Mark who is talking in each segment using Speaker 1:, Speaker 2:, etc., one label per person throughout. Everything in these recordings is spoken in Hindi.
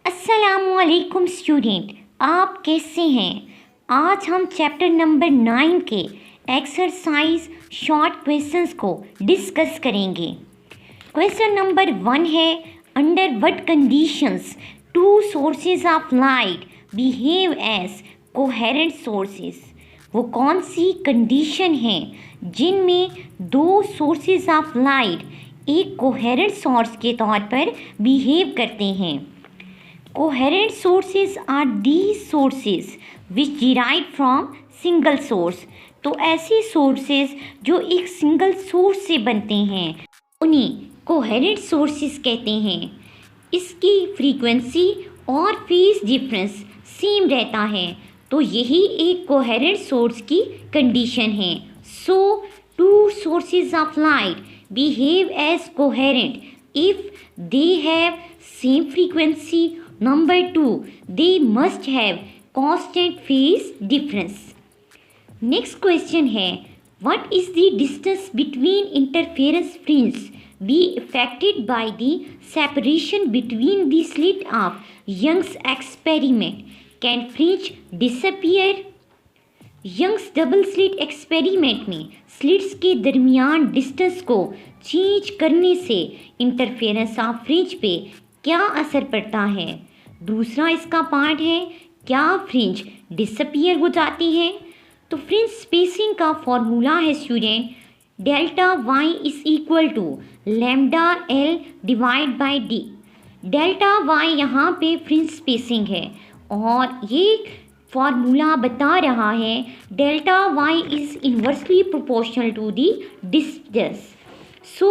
Speaker 1: अस्सलामुअलैकुम स्टूडेंट, आप कैसे हैं। आज हम चैप्टर नंबर 9 के एक्सरसाइज शॉर्ट क्वेश्चंस को डिस्कस करेंगे। क्वेश्चन नंबर 1 है, under what conditions two sources of light behave as coherent sources. वो कौन सी कंडीशन है जिनमें दो सोर्सेज ऑफ लाइट एक कोहेरेंट सोर्स के तौर पर बिहेव करते हैं। Coherent sources are these sources which derived from single source। तो ऐसे sources जो एक single source से बनते हैं उन्हें coherent sources कहते हैं। इसकी frequency और phase difference सेम रहता है, तो यही एक coherent source की condition है। So two sources of light behave as coherent if they have same frequency। Number 2, they must have constant phase difference। Next question है, what is the distance between interference fringes be affected by the separation between the slit of Young's experiment? Can fringe disappear? Young's double slit experiment में स्लिट्स के दरमियान डिस्टेंस को चेंज करने से इंटरफेरेंस ऑफ फ्रिंज पे क्या असर पड़ता है। दूसरा इसका पार्ट है, क्या फ्रिंज डिसअपियर हो जाती है। तो फ्रिंज स्पेसिंग का फॉर्मूला है student, delta Y is equal to lambda L divide by D. Delta Y यहाँ पे फ्रिंज स्पेसिंग है और ये फॉर्मूला बता रहा है delta Y is inversely proportional to the distance. So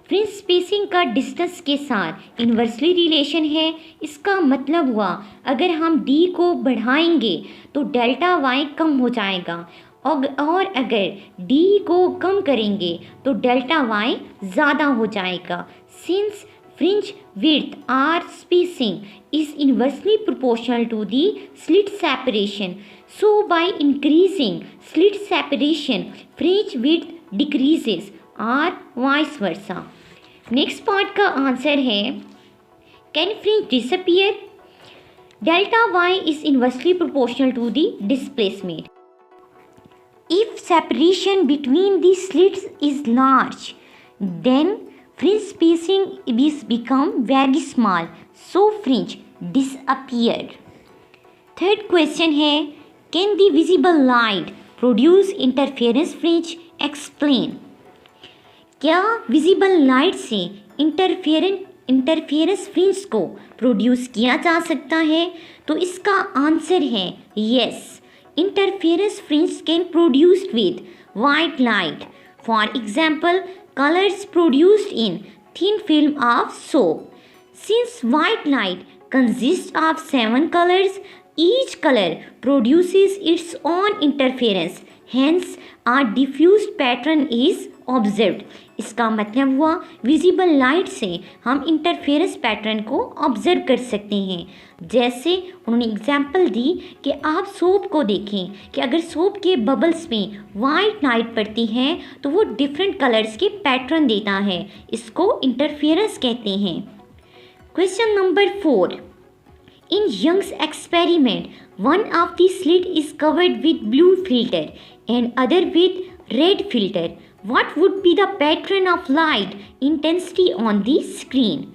Speaker 1: fringe spacing का डिस्टेंस के साथ इन्वर्सली रिलेशन है। इसका मतलब हुआ अगर हम डी को बढ़ाएंगे तो डेल्टा वाई कम हो जाएगा और अगर डी को कम करेंगे तो डेल्टा वाई ज़्यादा हो जाएगा। Since fringe width or spacing is inversely proportional to the slit separation, so by increasing slit separation fringe width decreases or vice versa। Next part का आंसर है, can fringe disappear? Delta Y is inversely proportional to the displacement. If separation between the slits is large then fringe spacing is become very small, so fringe disappeared। Third question है, can the visible light produce interference fringe? Explain। क्या visible light से interference fringe को प्रोड्यूस किया जा सकता है? तो इसका आंसर है yes, interference fringe can produced with white light। For example, colors produced in thin film of soap। Since white light consists of 7 colors, each color produces its own interference, hence a diffused pattern is observed। इसका मतलब हुआ विजिबल लाइट से हम इंटरफेरेंस पैटर्न को ऑब्जर्व कर सकते हैं। जैसे उन्होंने एग्जाम्पल दी कि आप सोप को देखें कि अगर सोप के बबल्स में वाइट लाइट पड़ती है तो वो डिफरेंट कलर्स के पैटर्न देता है, इसको इंटरफेरेंस कहते हैं। Question number 4, in Young's experiment one of the slit is covered with blue filter and other with red filter। What would be the pattern of light intensity on the screen?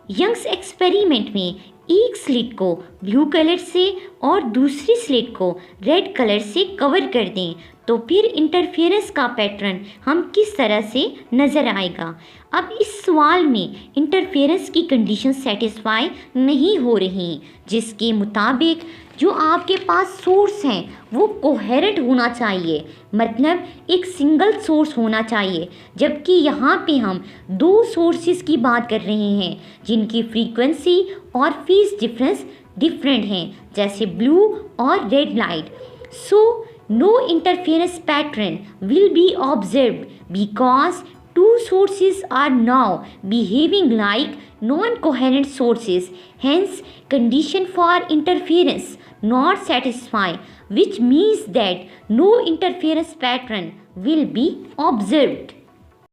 Speaker 1: Young's experiment में एक स्लिट को ब्लू कलर से और दूसरी स्लिट को रेड कलर से कवर कर दें तो फिर इंटरफेरेंस का पैटर्न हम किस तरह से नज़र आएगा। अब इस सवाल में इंटरफेरेंस की कंडीशन सेटिस्फाई नहीं हो रही, जिसके मुताबिक जो आपके पास सोर्स हैं वो कोहेरेंट होना चाहिए, मतलब एक सिंगल सोर्स होना चाहिए, जबकि यहाँ पे हम दो सोर्सेज की बात कर रहे हैं जिनकी फ्रीक्वेंसी और फेज डिफरेंस डिफरेंट हैं, जैसे ब्लू और red light. So no interference pattern will be observed because two sources are now behaving like non-coherent sources, hence condition for interference not satisfied, which means that no interference pattern will be observed।